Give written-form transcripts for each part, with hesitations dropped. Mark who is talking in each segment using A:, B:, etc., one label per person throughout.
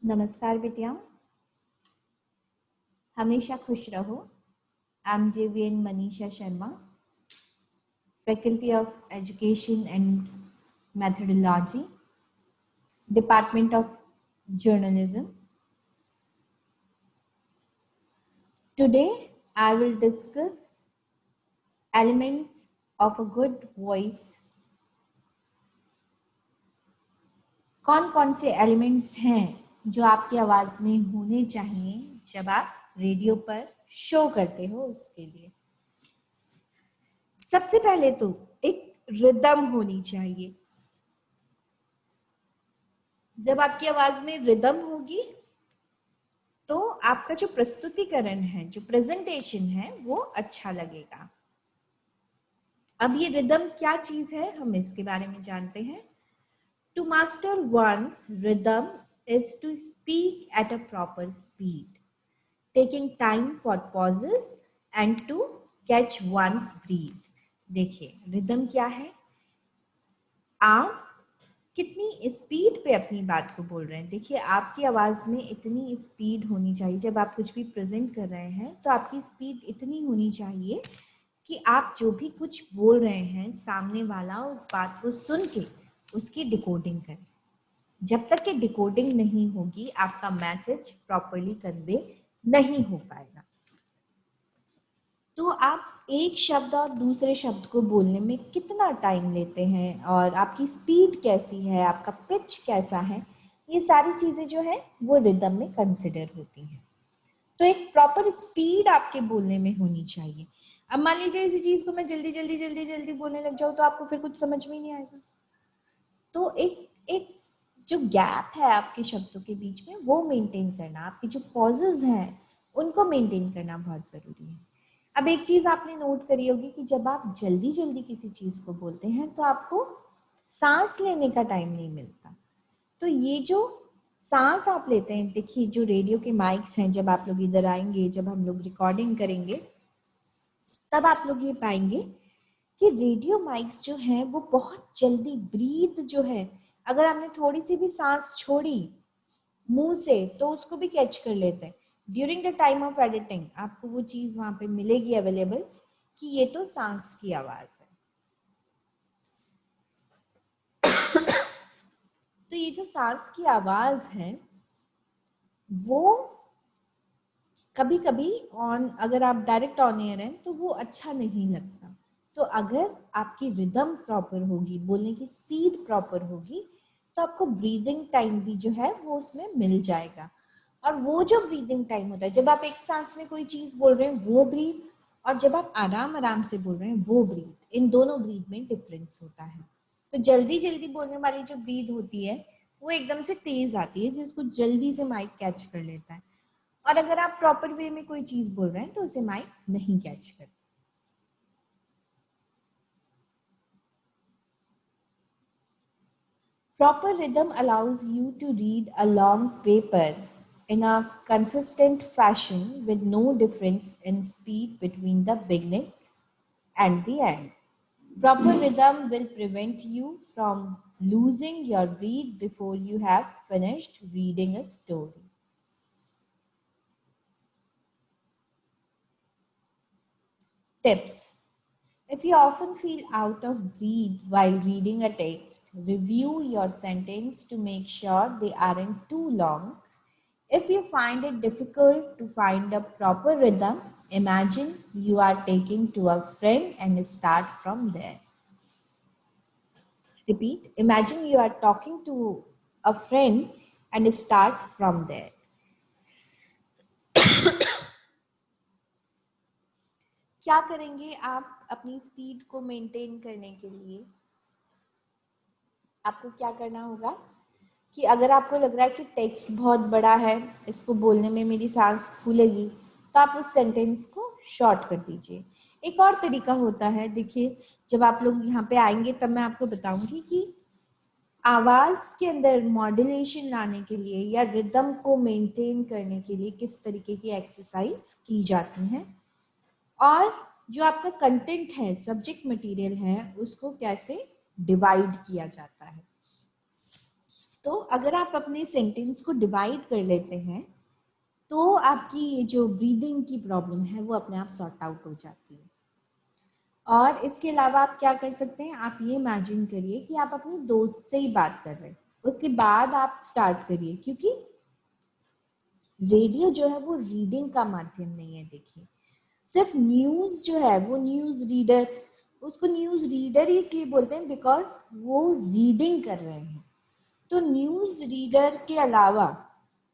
A: नमस्कार बेटिया, हमेशा खुश रहो। I am JVN Manisha Sharma, faculty of education and methodology, department of journalism. Today I will discuss elements of a good voice. कौन कौन से एलिमेंट्स हैं जो आपकी आवाज में होने चाहिए जब आप रेडियो पर शो करते हो। उसके लिए सबसे पहले तो एक रिदम होनी चाहिए। जब आपकी आवाज में रिदम होगी तो आपका जो प्रस्तुतिकरण है, जो प्रेजेंटेशन है, वो अच्छा लगेगा। अब ये रिदम क्या चीज है, हम इसके बारे में जानते हैं। To master one's rhythm is to speak at a proper speed, taking time for pauses and to catch one's breath. देखिए रिदम क्या है, आप कितनी स्पीड पे अपनी बात को बोल रहे हैं। देखिए आपकी आवाज में इतनी स्पीड होनी चाहिए। जब आप कुछ भी प्रेजेंट कर रहे हैं तो आपकी स्पीड इतनी होनी चाहिए कि आप जो भी कुछ बोल रहे हैं सामने वाला उस बात को सुन के उसकी डिकोडिंग करे। जब तक कि डिकोडिंग नहीं होगी आपका मैसेज प्रॉपरली कन्वे नहीं हो पाएगा। तो आप एक शब्द और दूसरे शब्द को बोलने में कितना टाइम लेते हैं और आपकी स्पीड कैसी है, आपका पिच कैसा है, ये सारी चीज़ें जो है वो रिदम में कंसिडर होती हैं। तो एक प्रॉपर स्पीड आपके बोलने में होनी चाहिए। अब मान लीजिए इसी चीज़ को मैं जल्दी जल्दी जल्दी जल्दी बोलने लग जाऊँ तो आपको फिर कुछ समझ में नहीं आएगा। तो एक एक जो गैप है आपके शब्दों के बीच में वो मेंटेन करना, आपके जो पॉजेज हैं उनको मेंटेन करना बहुत ज़रूरी है। अब एक चीज आपने नोट करी होगी कि जब आप जल्दी जल्दी किसी चीज को बोलते हैं तो आपको सांस लेने का टाइम नहीं मिलता। तो ये जो सांस आप लेते हैं, देखिए जो रेडियो के माइक्स हैं, जब आप लोग इधर आएंगे, जब हम लोग रिकॉर्डिंग करेंगे तब आप लोग ये पाएंगे कि रेडियो माइक्स जो हैं वो बहुत जल्दी ब्रीथ जो है, अगर आपने थोड़ी सी भी सांस छोड़ी मुंह से तो उसको भी कैच कर लेते हैं। During the time of editing आपको वो चीज वहां पे मिलेगी अवेलेबल कि ये तो सांस की आवाज है। तो ये जो सांस की आवाज है वो कभी कभी ऑन, अगर आप डायरेक्ट ऑन एयर हैं तो वो अच्छा नहीं लगता। तो अगर आपकी रिदम प्रॉपर होगी, बोलने की स्पीड प्रॉपर होगी, तो आपको ब्रीदिंग टाइम भी जो है वो उसमें मिल जाएगा। और वो जो ब्रीदिंग टाइम होता है, जब आप एक सांस में कोई चीज बोल रहे हैं वो ब्रीथ, और जब आप आराम आराम से बोल रहे हैं वो ब्रीथ, इन दोनों ब्रीथ में डिफरेंस होता है। तो जल्दी जल्दी बोलने वाली जो ब्रीथ होती है वो एकदम से तेज आती है, जिसको जल्दी से माइक कैच कर लेता है। और अगर आप प्रॉपर वे में कोई चीज बोल रहे हैं तो उसे माइक नहीं कैच करता। Proper rhythm allows you to read a long paper in a consistent fashion with no difference in speed between the beginning and the end. Proper rhythm will prevent you from losing your breath before you have finished reading a story. Tips: if you often feel out of breath while reading a text, review your sentence to make sure they aren't too long. If you find it difficult to find a proper rhythm, imagine you are taking to a friend and start from there. Repeat, imagine you are talking to a friend and start from there. क्या करेंगे आप अपनी speed को maintain करने के लिए? आपको क्या करना होगा कि अगर आपको लग रहा है कि टेक्स्ट बहुत बड़ा है, इसको बोलने में मेरी सांस फूलेगी, तो आप उस सेंटेंस को शॉर्ट कर दीजिए। एक और तरीका होता है, देखिए जब आप लोग यहाँ पे आएंगे तब मैं आपको बताऊंगी कि आवाज के अंदर मॉड्यूलेशन लाने के लिए या रिदम को मेंटेन करने के लिए किस तरीके की एक्सरसाइज की जाती हैं, और जो आपका कंटेंट है, सब्जेक्ट मटेरियल है, उसको कैसे डिवाइड किया जाता है। तो अगर आप अपने सेंटेंस को डिवाइड कर लेते हैं तो आपकी ये जो ब्रीदिंग की प्रॉब्लम है वो अपने आप सॉर्ट आउट हो जाती है। और इसके अलावा आप क्या कर सकते हैं, आप ये इमेजिन करिए कि आप अपने दोस्त से ही बात कर रहे हैं, उसके बाद आप स्टार्ट करिए, क्योंकि रेडियो जो है वो रीडिंग का माध्यम नहीं है। देखिए, सिर्फ न्यूज़ जो है वो न्यूज़ रीडर, उसको न्यूज़ रीडर ही इसलिए बोलते हैं बिकॉज वो रीडिंग कर रहे हैं। तो न्यूज़ रीडर के अलावा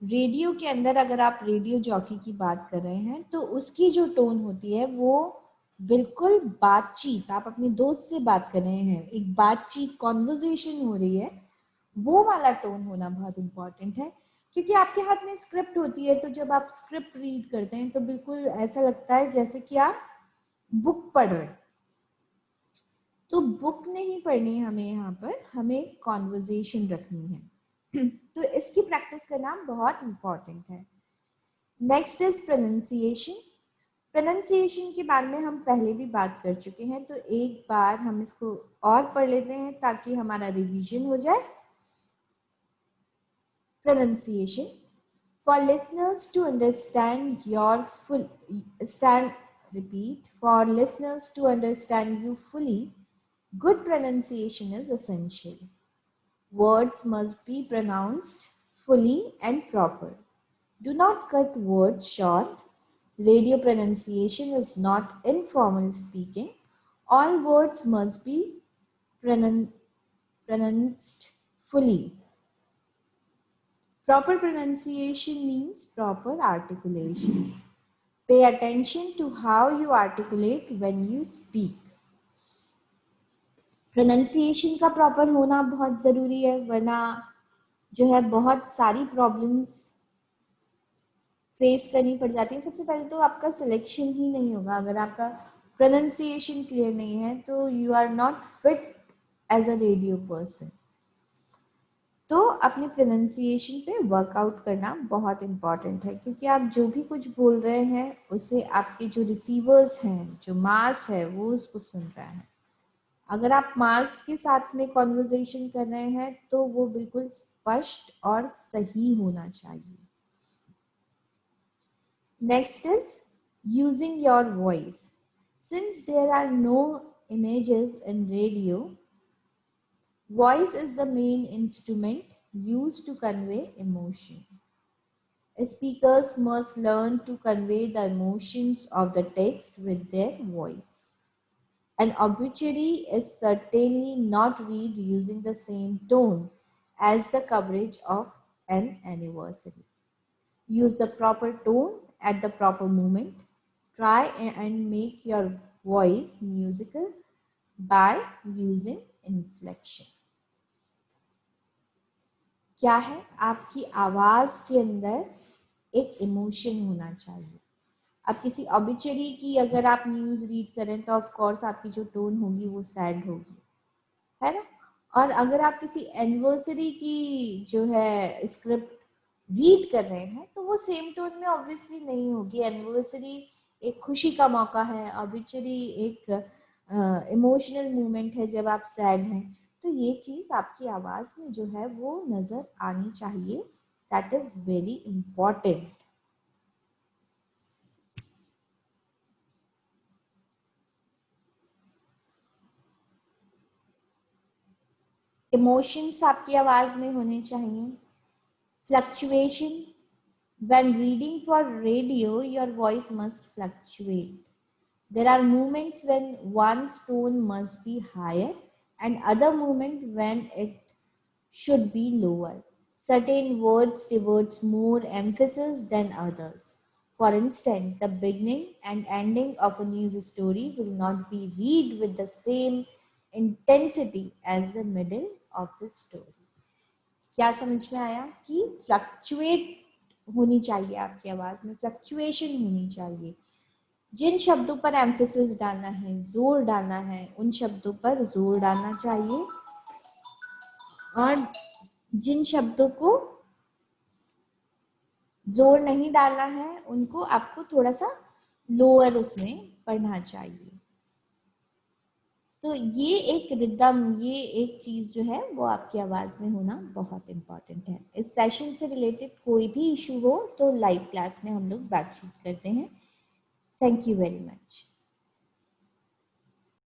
A: रेडियो के अंदर अगर आप रेडियो जॉकी की बात कर रहे हैं तो उसकी जो टोन होती है वो बिल्कुल बातचीत, आप अपने दोस्त से बात कर रहे हैं, एक बातचीत कॉन्वर्जेशन हो रही है, वो वाला टोन होना बहुत इम्पॉर्टेंट है। क्योंकि आपके हाथ में स्क्रिप्ट होती है, तो जब आप स्क्रिप्ट रीड करते हैं तो बिल्कुल ऐसा लगता है जैसे कि आप बुक पढ़ रहे हैं। तो बुक नहीं पढ़नी है हमें, यहाँ पर हमें कॉन्वर्जेशन रखनी है। तो इसकी प्रैक्टिस करना बहुत इम्पॉर्टेंट है। Next is pronunciation. प्रोनाउंसिएशन के बारे में हम पहले भी बात कर चुके हैं, तो एक बार हम इसको और पढ़ लेते हैं ताकि हमारा रिवीजन हो जाए। Pronunciation. For listeners to understand your full repeat, for listeners to understand you fully, good pronunciation is essential. Words must be pronounced fully and proper. Do not cut words short. Radio pronunciation is not informal speaking. All words must be pronounced fully. Proper pronunciation means proper articulation. Pay attention to how you articulate when you speak. Pronunciation का proper होना बहुत ज़रूरी है, वरना जो है बहुत सारी problems फेस करनी पड़ जाती है। सबसे पहले तो आपका सिलेक्शन ही नहीं होगा, अगर आपका pronunciation क्लियर नहीं है तो you are not fit as a radio person. तो अपने प्रोनाउंसिएशन पे वर्कआउट करना बहुत इम्पॉर्टेंट है, क्योंकि आप जो भी कुछ बोल रहे हैं उसे आपके जो रिसीवर्स हैं, जो मास है, वो उसको सुन रहा है। अगर आप मास के साथ में कॉन्वर्जेशन कर रहे हैं तो वो बिल्कुल स्पष्ट और सही होना चाहिए। Next is using your voice. Since there are no images in radio, voice is the main instrument used to convey emotion. Speakers must learn to convey the emotions of the text with their voice. An obituary is certainly not read using the same tone as the coverage of an anniversary. Use the proper tone at the proper moment. Try and make your voice musical by using inflection. क्या है, आपकी आवाज के अंदर एक emotion होना चाहिए। आप किसी ऑबिचरी की अगर आप न्यूज रीड करें तो ऑफ कोर्स आपकी जो टोन होगी वो सैड होगी, है ना। और अगर आप किसी एनिवर्सरी की जो है स्क्रिप्ट रीड कर रहे हैं तो वो सेम टोन में ऑब्वियसली नहीं होगी। एनिवर्सरी एक खुशी का मौका है, ऑबिचरी एक इमोशनल मोमेंट है जब आप सैड हैं। तो ये चीज आपकी आवाज में जो है वो नजर आनी चाहिए। That is very important. Emotions आपकी आवाज में होने चाहिए। Fluctuation. When reading for radio, your voice must fluctuate. There are moments when one's tone must be higher and other moment when it should be lower. Certain words deserve more emphasis than others. For instance, the beginning and ending of a news story will not be read with the same intensity as the middle of the story. क्या समझ में आया कि fluctuate होनी चाहिए आपकी आवाज में, फ्लक्चुएशन होनी चाहिए। जिन शब्दों पर एम्फेसिस डालना है, जोर डालना है, उन शब्दों पर जोर डालना चाहिए और जिन शब्दों को जोर नहीं डालना है उनको आपको थोड़ा सा लोअर उसमें पढ़ना चाहिए। तो ये एक रिदम, ये एक चीज़ जो है वो आपकी आवाज़ में होना बहुत इम्पॉर्टेंट है। इस सेशन से रिलेटेड कोई भी इशू हो तो लाइव क्लास में हम लोग बातचीत करते हैं। Thank you very much.